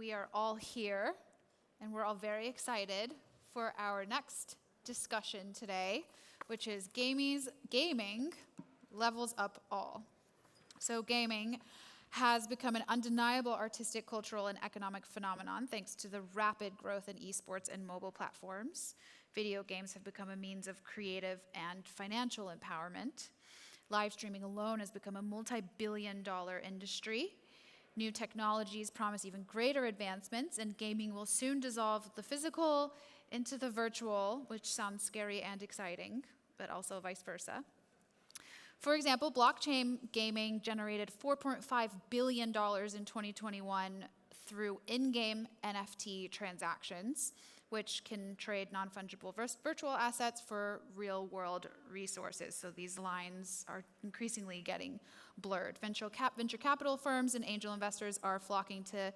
we are all here, and we're all very excited for our next discussion today, which is gaming levels up all. So gaming has become an undeniable artistic, cultural, and economic phenomenon thanks to the rapid growth in esports and mobile platforms. Video games have become a means of creative and financial empowerment. Live streaming alone has become a multi-billion-dollar industry. New technologies promise even greater advancements, and gaming will soon dissolve the physical into the virtual, which sounds scary and exciting, but also vice versa. For example, blockchain gaming generated $4.5 billion in 2021 through in-game NFT transactions, which can trade non-fungible virtual assets for real-world resources. So these lines are increasingly getting blurred. Venture capital firms and angel investors are flocking to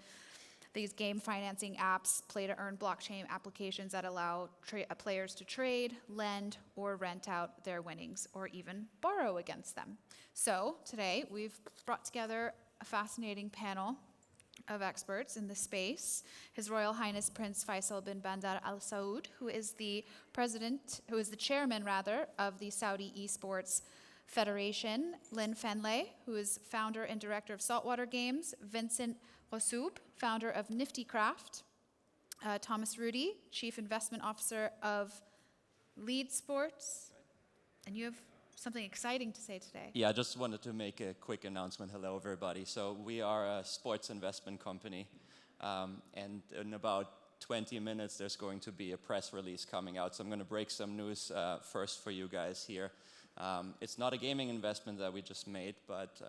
these game financing apps, play-to-earn blockchain applications that allow players to trade, lend, or rent out their winnings, or even borrow against them. So today, we've brought together a fascinating panel of experts in the space. His Royal Highness Prince Faisal bin Bandar Al Saud, who is the chairman of the Saudi Esports Federation, Lynn Findlay, who is founder and director of Saltwater Games, Vincent Ghossoub, founder of Nifty Craft, Thomas Rudy, chief investment officer of Lead Sports, and you have something exciting to say today. Yeah, I just wanted to make a quick announcement. Hello, everybody. So we are a sports investment company, and in about 20 minutes, there's going to be a press release coming out. So I'm going to break some news first for you guys here. It's not a gaming investment that we just made, but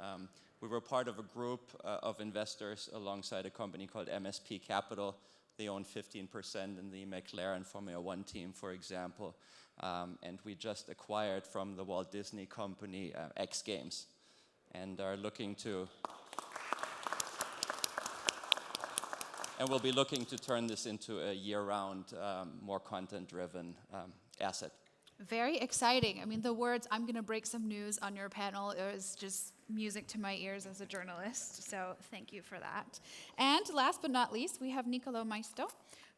we were part of a group of investors alongside a company called MSP Capital. They own 15% in the McLaren Formula One team, for example. And we just acquired from the Walt Disney company X Games and are looking to... And we'll be looking to turn this into a year-round, more content-driven asset. Very exciting. I mean, the words, "I'm going to break some news on your panel," is just music to my ears as a journalist. So thank you for that. And last but not least, we have Niccolo Maisto,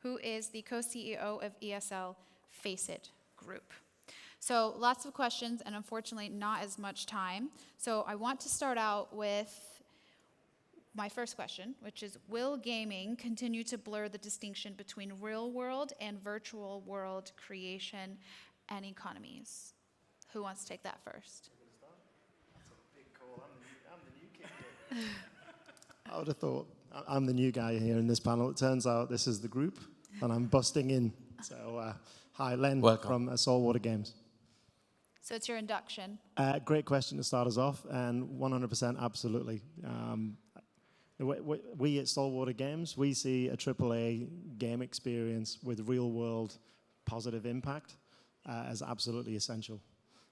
who is the co-CEO of ESL FACEIT Group. So lots of questions, and unfortunately not as much time. So I want to start out with my first question, which is, will gaming continue to blur the distinction between real world and virtual world creation and economies? Who wants to take that first? That's a big call. I'm the new kid here. I would have thought I'm the new guy here in this panel. It turns out this is the group, and I'm busting in. So, hi, Len. Welcome. From Saltwater Games. So it's your induction. Great question to start us off, and 100% absolutely. We at Saltwater Games, we see a AAA game experience with real-world positive impact as absolutely essential.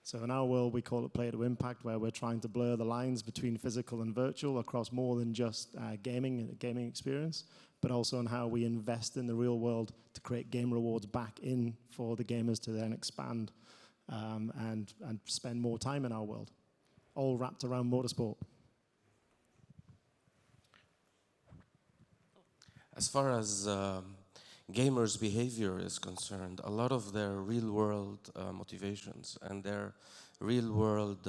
So in our world, we call it play to impact, where we're trying to blur the lines between physical and virtual across more than just gaming experience, but also on how we invest in the real world to create game rewards back in for the gamers to then expand and spend more time in our world, all wrapped around motorsport. As far as gamers' behavior is concerned, a lot of their real-world motivations and their real-world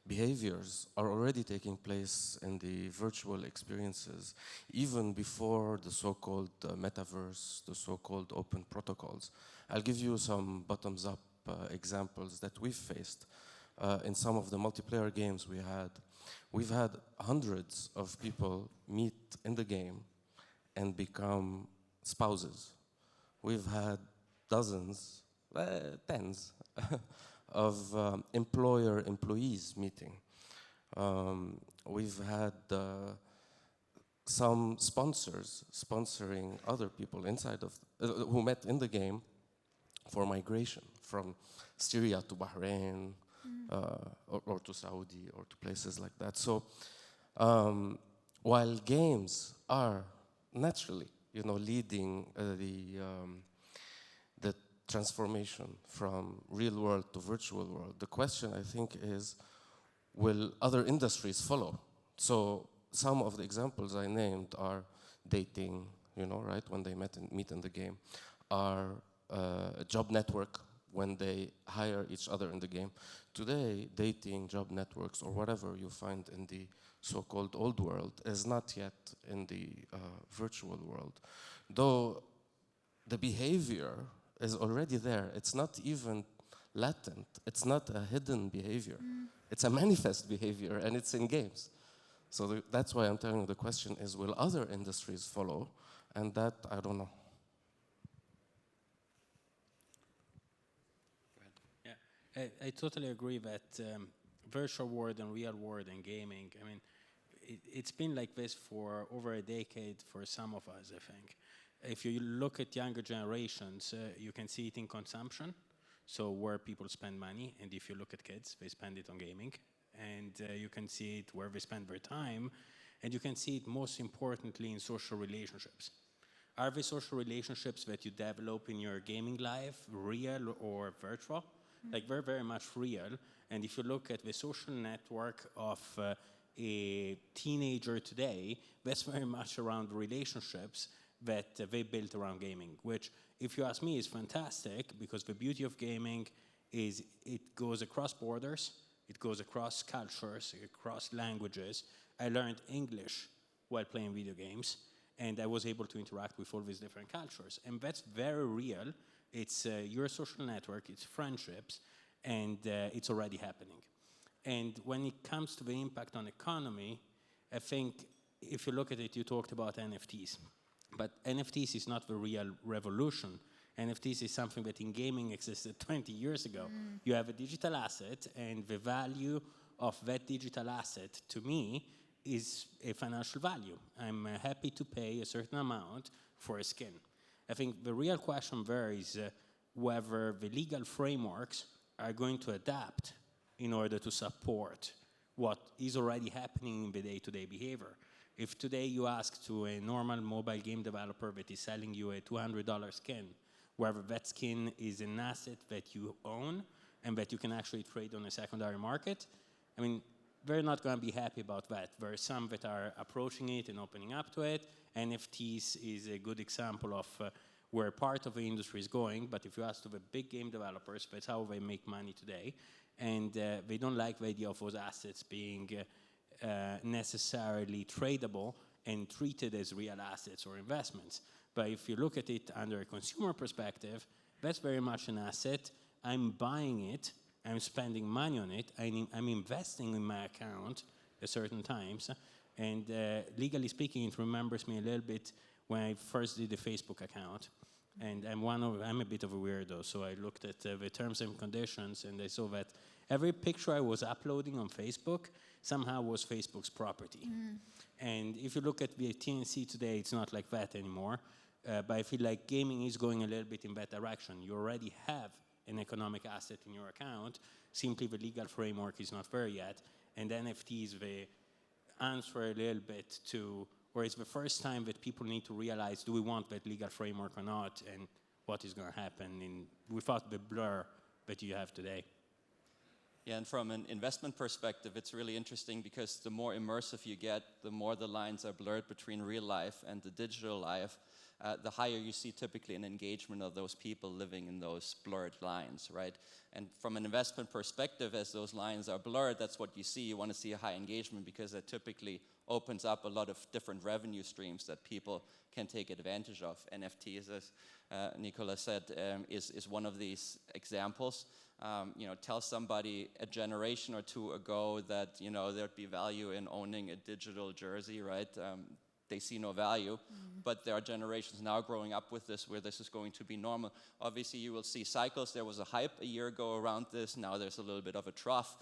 behaviors are already taking place in the virtual experiences, even before the so-called metaverse, the so-called open protocols. I'll give you some bottoms-up examples that we've faced in some of the multiplayer games we had. We've had hundreds of people meet in the game and become spouses. We've had dozens, tens of employer-employees meeting. We've had some sponsors sponsoring other people inside of who met in the game for migration from Syria to Bahrain or to Saudi or to places like that. So while games are naturally, leading the transformation from real world to virtual world, the question I think is, will other industries follow? So some of the examples I named are dating, right, when they meet in the game, are a job network when they hire each other in the game. Today, dating, job networks, or whatever you find in the so-called old world is not yet in the virtual world. Though the behavior is already there. It's not even latent. It's not a hidden behavior. It's a manifest behavior, and it's in games. So that's why I'm telling you the question is, will other industries follow? And that, I don't know. I totally agree that virtual world and real world and gaming, I mean, it's been like this for over a decade for some of us, I think. If you look at younger generations, you can see it in consumption, so where people spend money, and if you look at kids, they spend it on gaming, and you can see it where they spend their time, and you can see it most importantly in social relationships. Are the social relationships that you develop in your gaming life real or virtual? Like, they're very much real, and if you look at the social network of a teenager today, that's very much around relationships that they built around gaming, which, if you ask me, is fantastic, because the beauty of gaming is it goes across borders, it goes across cultures, across languages. I learned English while playing video games, and I was able to interact with all these different cultures, and that's very real. It's your social network, it's friendships, and it's already happening. And when it comes to the impact on economy, I think if you look at it, you talked about NFTs. But NFTs is not the real revolution. NFTs is something that in gaming existed 20 years ago. You have a digital asset, and the value of that digital asset, to me, is a financial value. I'm happy to pay a certain amount for a skin. I think the real question there is whether the legal frameworks are going to adapt in order to support what is already happening in the day-to-day behavior. If today you ask to a normal mobile game developer that is selling you a $200 skin, whether that skin is an asset that you own and that you can actually trade on a secondary market, I mean, they're not going to be happy about that. There are some that are approaching it and opening up to it. NFTs is a good example of where part of the industry is going, but if you ask to the big game developers, that's how they make money today, and they don't like the idea of those assets being necessarily tradable and treated as real assets or investments. But if you look at it under a consumer perspective, that's very much an asset. I'm buying it, I'm spending money on it, I'm investing in my account at certain times, and legally speaking, it remembers me a little bit when I first did the Facebook account. And I'm a bit of a weirdo, so I looked at the terms and conditions, and I saw that every picture I was uploading on Facebook somehow was Facebook's property. And if you look at the TNC today, it's not like that anymore. But I feel like gaming is going a little bit in that direction. You already have an economic asset in your account. Simply the legal framework is not there yet. And NFTs, the answer a little bit to, or it's the first time that people need to realize, do we want that legal framework or not, and what is going to happen without the blur that you have today. Yeah, and from an investment perspective, it's really interesting because the more immersive you get, the more the lines are blurred between real life and the digital life, the higher you see typically an engagement of those people living in those blurred lines, right? And from an investment perspective, as those lines are blurred, that's what you see. You want to see a high engagement because that typically opens up a lot of different revenue streams that people can take advantage of. NFTs, as Niccolo said, is one of these examples. Tell somebody a generation or two ago that, there'd be value in owning a digital jersey, right? They see no value, but there are generations now growing up with this where this is going to be normal. Obviously, you will see cycles. There was a hype a year ago around this. Now there's a little bit of a trough,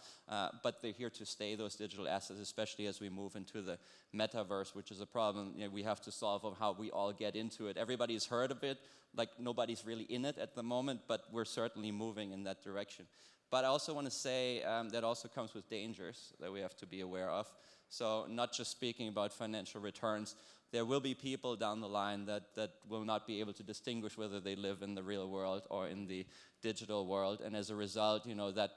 but they're here to stay, those digital assets, especially as we move into the metaverse, which is a problem we have to solve of how we all get into it. Everybody's heard of it, like nobody's really in it at the moment, but we're certainly moving in that direction. But I also want to say that also comes with dangers that we have to be aware of. So not just speaking about financial returns, there will be people down the line that will not be able to distinguish whether they live in the real world or in the digital world. And as a result, that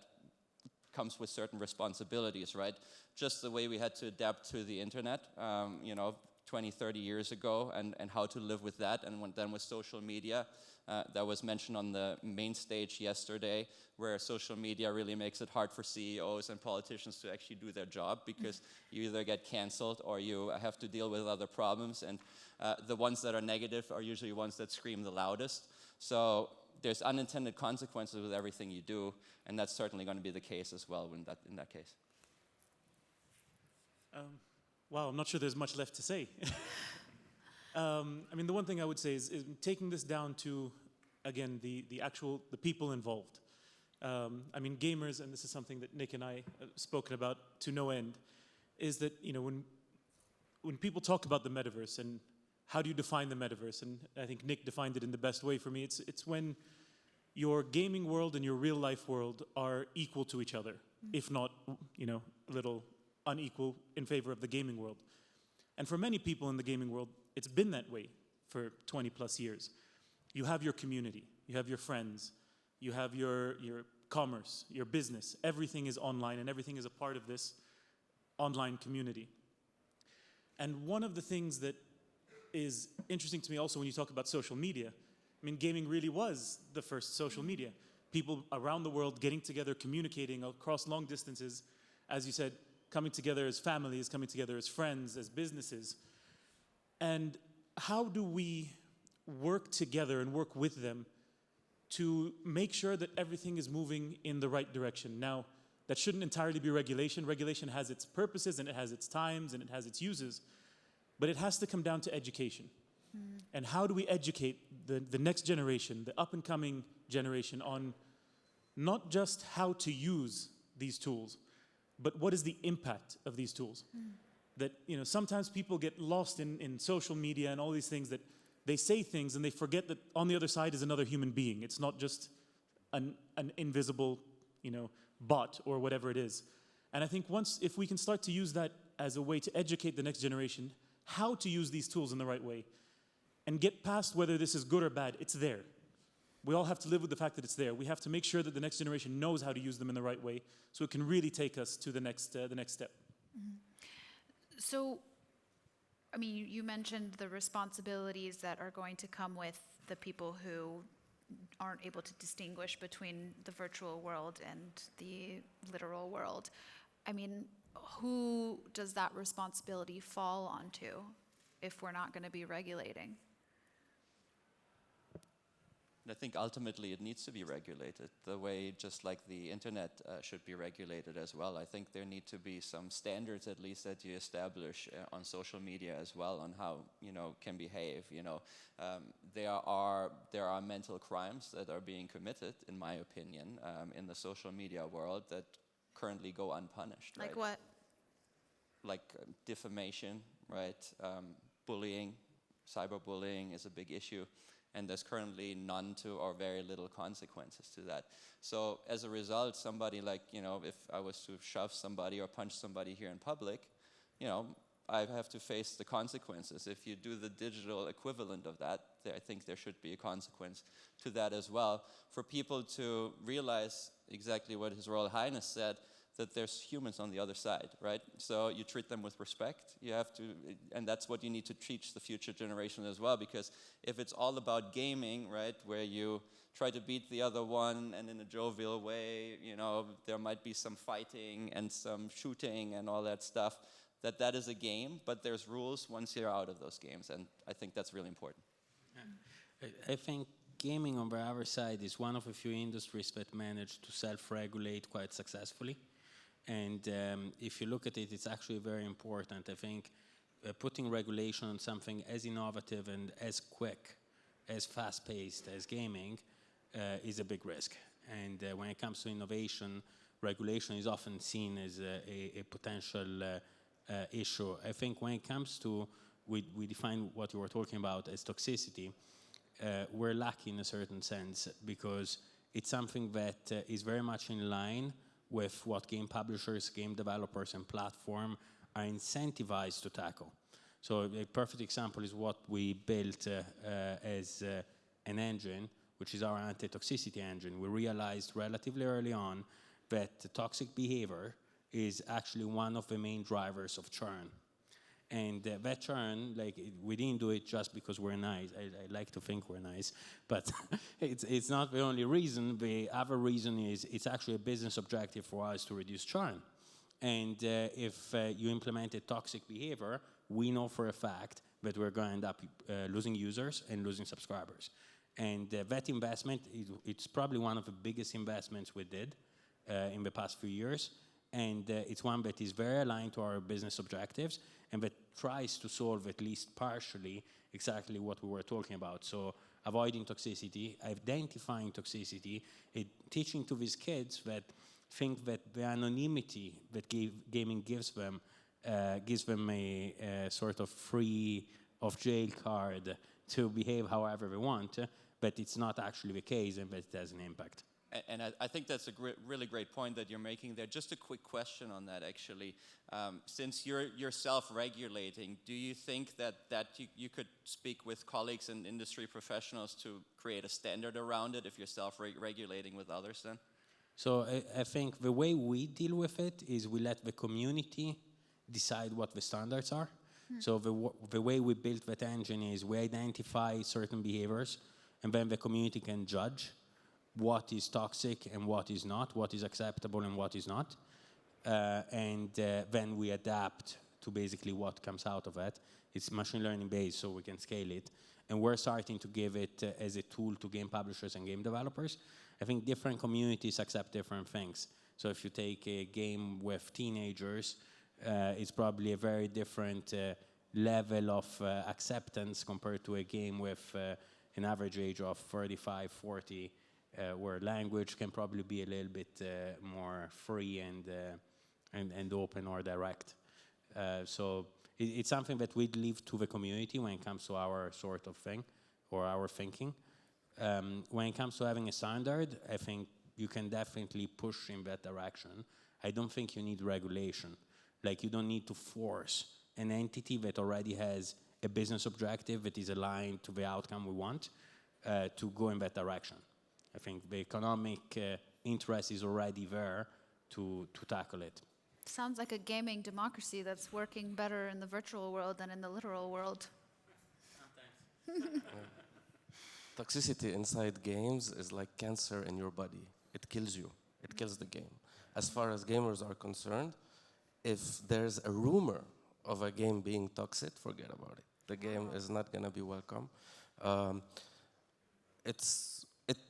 comes with certain responsibilities, right? Just the way we had to adapt to the internet, 20, 30 years ago, and how to live with that. And then with social media, that was mentioned on the main stage yesterday, where social media really makes it hard for CEOs and politicians to actually do their job, because you either get canceled or you have to deal with other problems. And the ones that are negative are usually ones that scream the loudest. So there's unintended consequences with everything you do, and that's certainly going to be the case as well in that case. Wow, I'm not sure there's much left to say. I mean, the one thing I would say is taking this down to, again, the people involved. I mean, gamers, and this is something that Nick and I have spoken about to no end, is that, you know, when people talk about the metaverse and how do you define the metaverse, and I think Nick defined it in the best way for me, it's when your gaming world and your real life world are equal to each other, if not, you know, a little unequal in favor of the gaming world. And for many people in the gaming world, it's been that way for 20 plus years. You have your community, you have your friends, you have your commerce, your business. Everything is online and everything is a part of this online community. And one of the things that is interesting to me also when you talk about social media, I mean, gaming really was the first social media. People around the world getting together, communicating across long distances, as you said, coming together as families, coming together as friends, as businesses. And how do we work together and work with them to make sure that everything is moving in the right direction? Now, that shouldn't entirely be regulation. Regulation has its purposes and it has its times and it has its uses, but it has to come down to education. And how do we educate the next generation, the up-and-coming generation, on not just how to use these tools, but what is the impact of these tools? That, you know, sometimes people get lost in social media and all these things, that they say things and they forget that on the other side is another human being. It's not just an invisible, you know, bot or whatever it is. And I think if we can start to use that as a way to educate the next generation how to use these tools in the right way, and get past whether this is good or bad, it's there. We all have to live with the fact that it's there. We have to make sure that the next generation knows how to use them in the right way, so it can really take us to the next step. So, I mean, you mentioned the responsibilities that are going to come with the people who aren't able to distinguish between the virtual world and the literal world. I mean, who does that responsibility fall onto if we're not going to be regulating? I think ultimately it needs to be regulated the way, just like the internet should be regulated as well. I think there need to be some standards at least that you establish on social media as well, on how, you know, can behave. You know, there are mental crimes that are being committed, in my opinion, in the social media world that currently go unpunished. Like right? what? Like defamation, right? Bullying, cyberbullying is a big issue. And there's currently none to or very little consequences to that. So as a result, somebody like, you know, if I was to shove somebody or punch somebody here in public, you know, I have to face the consequences. If you do the digital equivalent of that, I think there should be a consequence to that as well. For people to realize exactly what His Royal Highness said, that there's humans on the other side, right? So you treat them with respect. You have to, and that's what you need to teach the future generation as well, because if it's all about gaming, right, where you try to beat the other one and in a jovial way, you know, there might be some fighting and some shooting and all that stuff, that is a game, but there's rules once you're out of those games, and I think that's really important. I think gaming on the other side is one of a few industries that manage to self-regulate quite successfully. And if you look at it, it's actually very important. I think putting regulation on something as innovative and as quick, as fast-paced as gaming is a big risk. And when it comes to innovation, regulation is often seen as a potential issue. I think when it comes to, we define what you were talking about as toxicity, we're lucky in a certain sense, because it's something that is very much in line with what game publishers, game developers, and platform are incentivized to tackle. So a perfect example is what we built as an engine, which is our anti-toxicity engine. We realized relatively early on that toxic behavior is actually one of the main drivers of churn. And that churn, we didn't do it just because we're nice. I like to think we're nice, but it's not the only reason. The other reason is it's actually a business objective for us to reduce churn. And if you implement a toxic behavior, we know for a fact that we're going to end up losing users and losing subscribers. And that investment, it's probably one of the biggest investments we did in the past few years. And it's one that is very aligned to our business objectives and that tries to solve, at least partially, exactly what we were talking about. So avoiding toxicity, identifying toxicity, teaching to these kids that think that the anonymity that gaming gives them a sort of free of jail card to behave however they want, but it's not actually the case and that it has an impact. And I think that's a really great point that you're making there. Just a quick question on that, actually. Since you're self-regulating, do you think that you could speak with colleagues and industry professionals to create a standard around it if you're self-regulating with others then? So I think the way we deal with it is we let the community decide what the standards are. So the way we built that engine is we identify certain behaviors, and then the community can judge what is toxic and what is not, what is acceptable and what is not. And then we adapt to basically what comes out of it. It's machine learning based, so we can scale it. And we're starting to give it as a tool to game publishers and game developers. I think different communities accept different things. So if you take a game with teenagers, it's probably a very different level of acceptance compared to a game with an average age of 35, 40, where language can probably be a little bit more free and open or direct. So it's something that we leave to the community when it comes to our sort of thing or our thinking. When it comes to having a standard, I think you can definitely push in that direction. I don't think you need regulation. Like, you don't need to force an entity that already has a business objective that is aligned to the outcome we want to go in that direction. I think the economic interest is already there to tackle it. Sounds like a gaming democracy that's working better in the virtual world than in the literal world. Toxicity inside games is like cancer in your body. It kills you. It kills the game. As far as gamers are concerned, if there's a rumor of a game being toxic, forget about it. The game is not going to be welcome.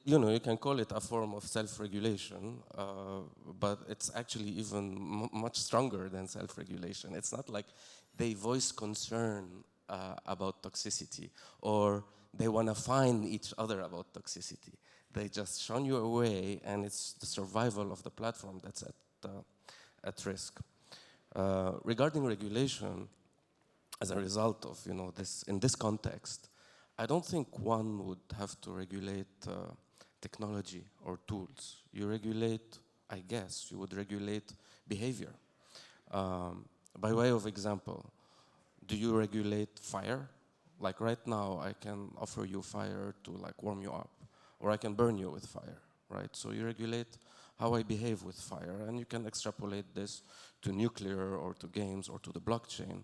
You can call it a form of self-regulation, but it's actually even much stronger than self-regulation. It's not like they voice concern about toxicity, or they want to find each other about toxicity. They just shun you away, and it's the survival of the platform that's at risk. Regarding regulation, as a result of this, in this context, I don't think one would have to regulate technology or tools. You regulate, I guess, you would regulate behavior. By way of example, do you regulate fire? Like right now, I can offer you fire to warm you up, or I can burn you with fire, right? So you regulate how I behave with fire, and you can extrapolate this to nuclear or to games or to the blockchain.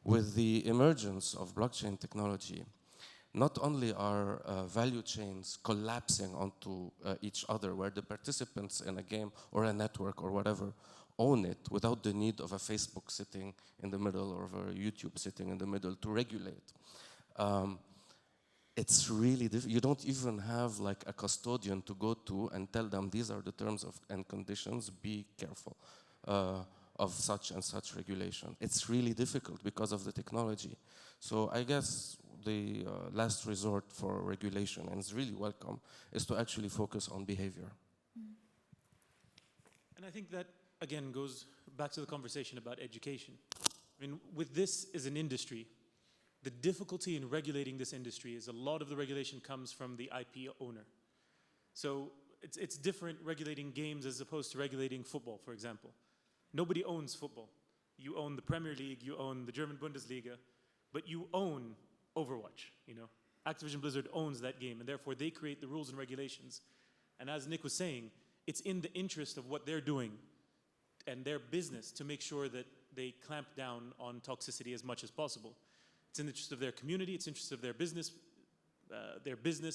With the emergence of blockchain technology, not only are value chains collapsing onto each other, where the participants in a game or a network or whatever own it without the need of a Facebook sitting in the middle or of a YouTube sitting in the middle to regulate. It's really difficult. You don't even have a custodian to go to and tell them these are the terms and conditions, be careful of such and such regulation. It's really difficult because of the technology. So I guess the last resort for regulation, and it's really welcome, is to actually focus on behavior. And I think that, again, goes back to the conversation about education. I mean, with this as an industry, the difficulty in regulating this industry is a lot of the regulation comes from the IP owner. So it's different regulating games as opposed to regulating football, for example. Nobody owns football. You own the Premier League, you own the German Bundesliga, but you own Overwatch, Activision Blizzard owns that game, and therefore they create the rules and regulations. And as Nick was saying, it's in the interest of what they're doing and their business to make sure that they clamp down on toxicity as much as possible. It's in the interest of their community, it's in the interest of their business,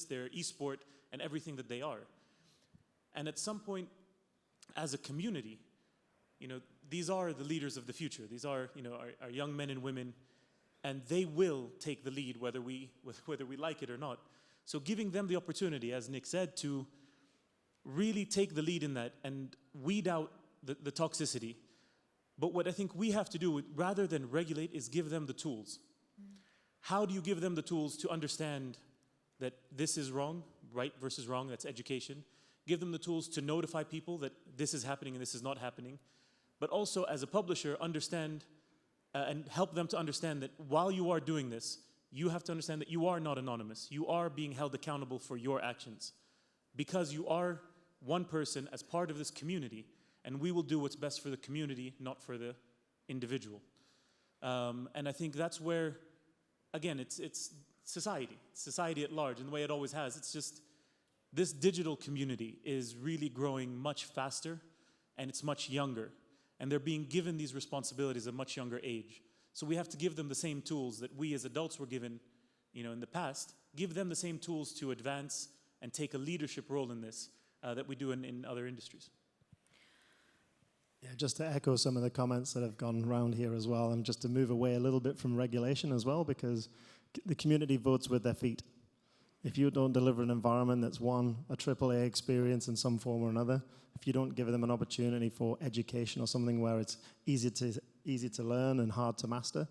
their esport, and everything that they are. And at some point, as a community, these are the leaders of the future. These are, our young men and women, and they will take the lead whether we like it or not. So giving them the opportunity, as Nick said, to really take the lead in that and weed out the toxicity. But what I think we have to do, rather than regulate, is give them the tools. How do you give them the tools to understand that this is wrong, right versus wrong, that's education. Give them the tools to notify people that this is happening and this is not happening. But also, as a publisher, understand and help them to understand that while you are doing this, you have to understand that you are not anonymous. You are being held accountable for your actions. Because you are one person as part of this community, and we will do what's best for the community, not for the individual. And I think that's where, again, it's society at large, and the way it always has. It's just this digital community is really growing much faster, and it's much younger. And they're being given these responsibilities at a much younger age. So we have to give them the same tools that we as adults were given, in the past. Give them the same tools to advance and take a leadership role in this that we do in other industries. Yeah, just to echo some of the comments that have gone around here as well, and just to move away a little bit from regulation as well, because the community votes with their feet. If you don't deliver an environment that's a AAA experience in some form or another, if you don't give them an opportunity for education or something where it's easy to learn and hard to master,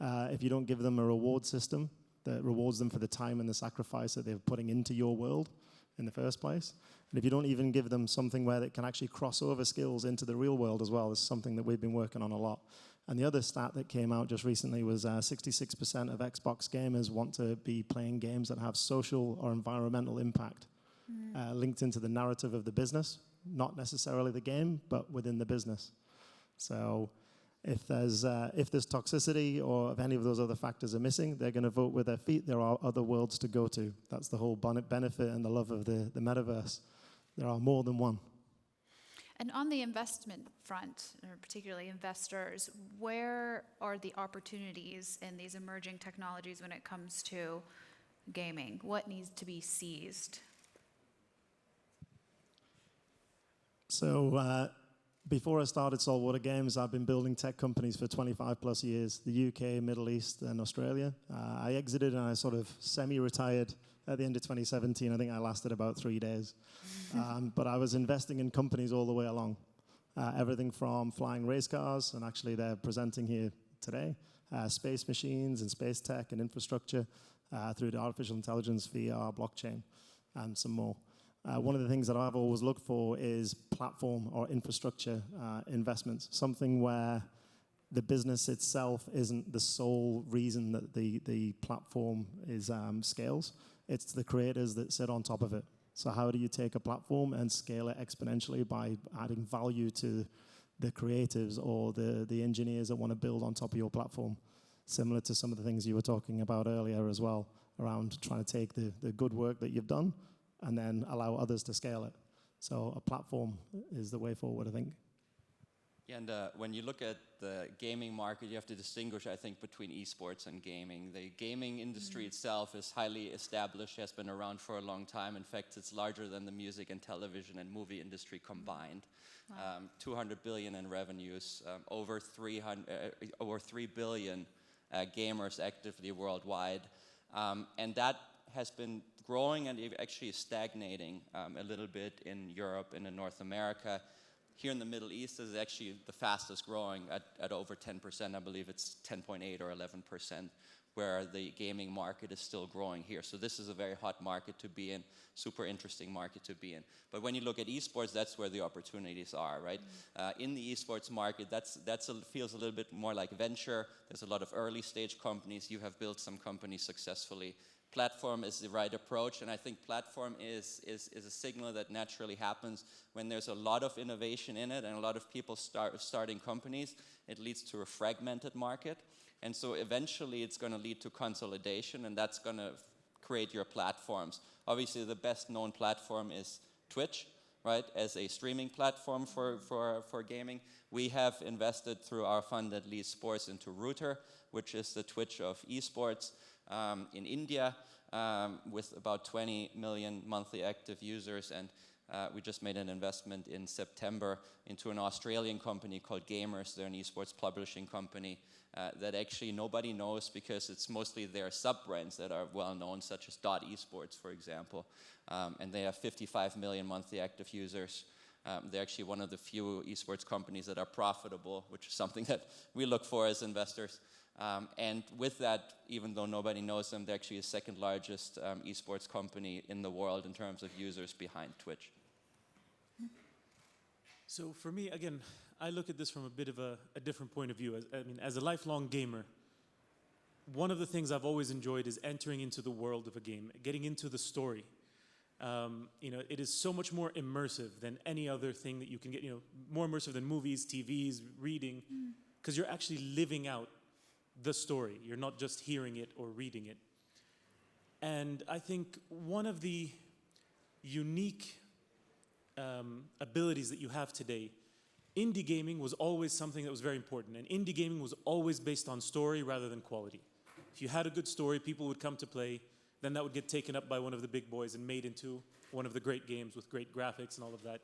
if you don't give them a reward system that rewards them for the time and the sacrifice that they're putting into your world in the first place, and if you don't even give them something where they can actually cross over skills into the real world as well, is something that we've been working on a lot. And the other stat that came out just recently was 66% of Xbox gamers want to be playing games that have social or environmental impact linked into the narrative of the business, not necessarily the game, but within the business. So if there's toxicity or if any of those other factors are missing, they're going to vote with their feet. There are other worlds to go to. That's the whole benefit and the love of the metaverse. There are more than one. And on the investment front, or particularly investors, where are the opportunities in these emerging technologies when it comes to gaming? What needs to be seized? So before I started Saltwater Games, I've been building tech companies for 25 plus years, the UK, Middle East, and Australia. I exited and I sort of semi-retired at the end of 2017. I think I lasted about 3 days. But I was investing in companies all the way along. Everything from flying race cars, and actually they're presenting here today, space machines and space tech and infrastructure, through to artificial intelligence, VR, blockchain, and some more. One of the things that I've always looked for is platform or infrastructure investments, something where the business itself isn't the sole reason that the platform is scales. It's the creators that sit on top of it. So how do you take a platform and scale it exponentially by adding value to the creatives or the engineers that want to build on top of your platform? Similar to some of the things you were talking about earlier as well, around trying to take the good work that you've done and then allow others to scale it. So a platform is the way forward, I think. Yeah, and when you look at the gaming market, you have to distinguish, I think, between esports and gaming. The gaming industry itself is highly established, has been around for a long time. In fact, it's larger than the music and television and movie industry combined. Wow. 200 billion in revenues, over 3 billion gamers actively worldwide. And that has been growing and actually stagnating a little bit in Europe and in North America. Here in the Middle East is actually the fastest growing at over 10%. I believe it's 10.8 or 11%, where the gaming market is still growing here. So this is a very hot market to be in, super interesting market to be in. But when you look at esports, that's where the opportunities are, right? In the esports market, feels a little bit more like venture. There's a lot of early stage companies. You have built some companies successfully. Platform is the right approach, and I think platform is a signal that naturally happens when there's a lot of innovation in it and a lot of people starting companies. It leads to a fragmented market, and so eventually it's going to lead to consolidation, and that's going to create your platforms. Obviously, the best known platform is Twitch, right, as a streaming platform for gaming. We have invested through our fund at least sports into Router, which is the Twitch of esports in India, with about 20 million monthly active users. And we just made an investment in September into an Australian company called Gamers. They're an esports publishing company that actually nobody knows because it's mostly their sub-brands that are well known, such as Esports, for example. And they have 55 million monthly active users. They're actually one of the few esports companies that are profitable, which is something that we look for as investors. And with that, even though nobody knows them, they're actually the second largest esports company in the world in terms of users behind Twitch. So for me, again, I look at this from a bit of a different point of view. As a lifelong gamer, one of the things I've always enjoyed is entering into the world of a game, getting into the story. It is so much more immersive than any other thing that you can get, more immersive than movies, TVs, reading, because you're actually living out the story. You're not just hearing it or reading it. And I think one of the unique abilities that you have today, indie gaming was always something that was very important. And indie gaming was always based on story rather than quality. If you had a good story, people would come to play. Then that would get taken up by one of the big boys and made into one of the great games with great graphics and all of that.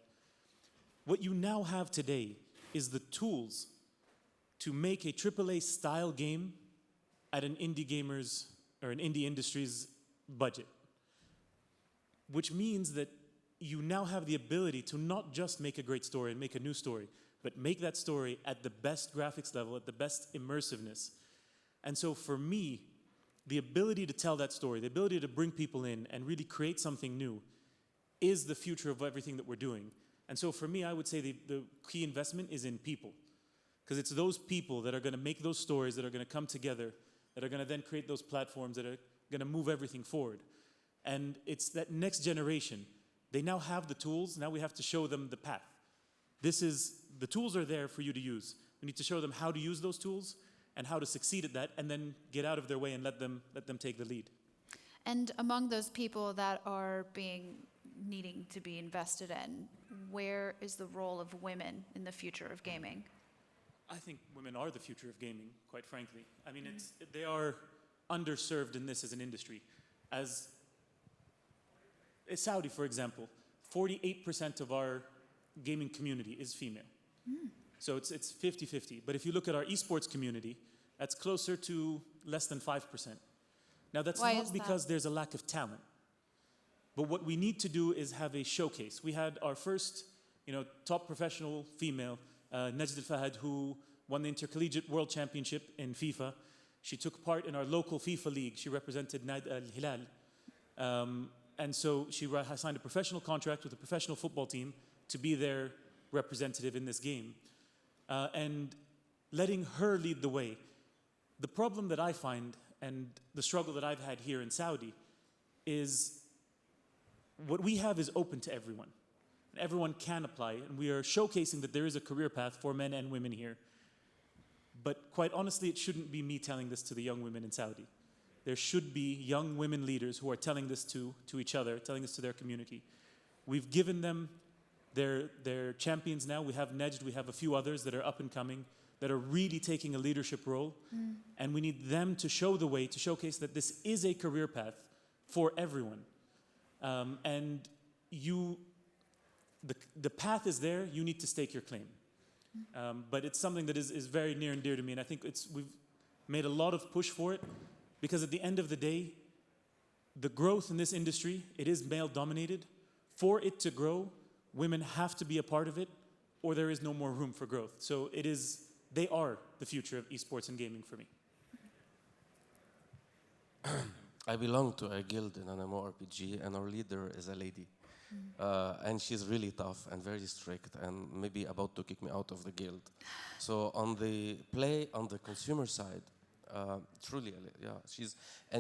What you now have today is the tools to make a AAA style game at an indie gamer's or an indie industry's budget. Which means that you now have the ability to not just make a great story and make a new story, but make that story at the best graphics level, at the best immersiveness. And so for me, the ability to tell that story, the ability to bring people in and really create something new is the future of everything that we're doing. And so for me, I would say the key investment is in people. Because it's those people that are going to make those stories, that are going to come together, that are going to then create those platforms that are going to move everything forward. And it's that next generation. They now have the tools. Now we have to show them the path. The tools are there for you to use. We need to show them how to use those tools and how to succeed at that, and then get out of their way and let them take the lead. And among those people that are needing to be invested in, where is the role of women in the future of gaming? I think women are the future of gaming, quite frankly. They are underserved in this as an industry. As Saudi, for example, 48% of our gaming community is female. So it's 50-50. But if you look at our esports community, that's closer to less than 5%. Now that's not because there's a lack of talent. But what we need to do is have a showcase. We had our first, top professional female, Najd Al-Fahad, who won the Intercollegiate World Championship in FIFA. She took part in our local FIFA league. She represented Al-Hilal. And so she signed a professional contract with a professional football team to be their representative in this game. And letting her lead the way. The problem that I find, and the struggle that I've had here in Saudi, is what we have is open to everyone. Everyone can apply, and we are showcasing that there is a career path for men and women here. But quite honestly, it shouldn't be me telling this to the young women in Saudi. There should be young women leaders who are telling this to each other, telling this to their community. We've given them their champions now. We have Najd, we have a few others that are up and coming, that are really taking a leadership role. And we need them to show the way, to showcase that this is a career path for everyone. And the path is there, you need to stake your claim. But it's something that is very near and dear to me, and I think we've made a lot of push for it, because at the end of the day, the growth in this industry, it is male dominated. For it to grow, women have to be a part of it, or there is no more room for growth. So they are the future of esports and gaming for me. I belong to a guild in an MMORPG, and our leader is a lady. And she's really tough and very strict, and maybe about to kick me out of the guild. So on the consumer side, truly, yeah,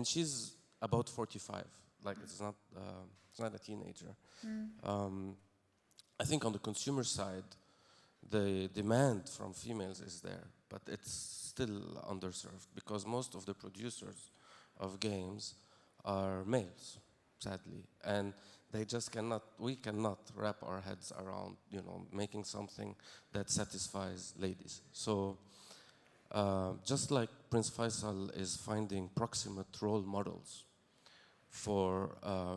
she's about 45. Like it's not a teenager. I think on the consumer side, the demand from females is there, but it's still underserved because most of the producers of games are males. sadly. And they just cannot, we cannot wrap our heads around, making something that satisfies ladies. So just like Prince Faisal is finding proximate role models for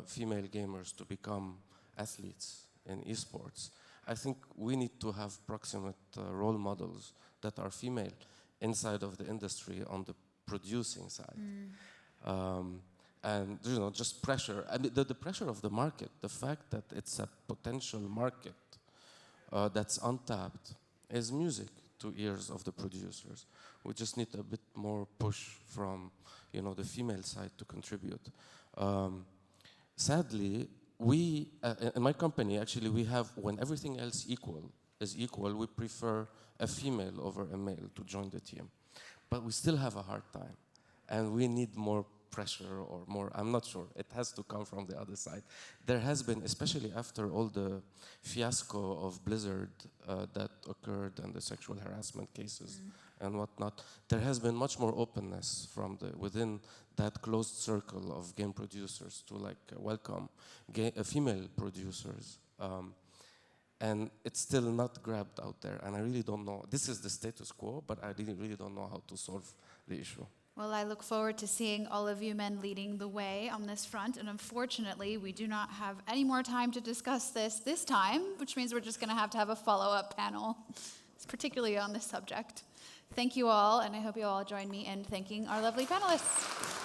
female gamers to become athletes in esports, I think we need to have proximate role models that are female inside of the industry on the producing side. And just pressure. I mean, the pressure of the market, the fact that it's a potential market that's untapped, is music to ears of the producers. We just need a bit more push from, the female side to contribute. Sadly, we in my company actually we have, when everything else is equal, we prefer a female over a male to join the team, but we still have a hard time, and we need more pressure or more, I'm not sure, it has to come from the other side. There has been, especially after all the fiasco of Blizzard that occurred and the sexual harassment cases and whatnot, there has been much more openness from within that closed circle of game producers to welcome female producers. And it's still not grabbed out there, and I really don't know. This is the status quo, but I really don't know how to solve the issue. Well, I look forward to seeing all of you men leading the way on this front, and unfortunately, we do not have any more time to discuss this time, which means we're just going to have a follow-up panel, particularly on this subject. Thank you all, and I hope you all join me in thanking our lovely panelists.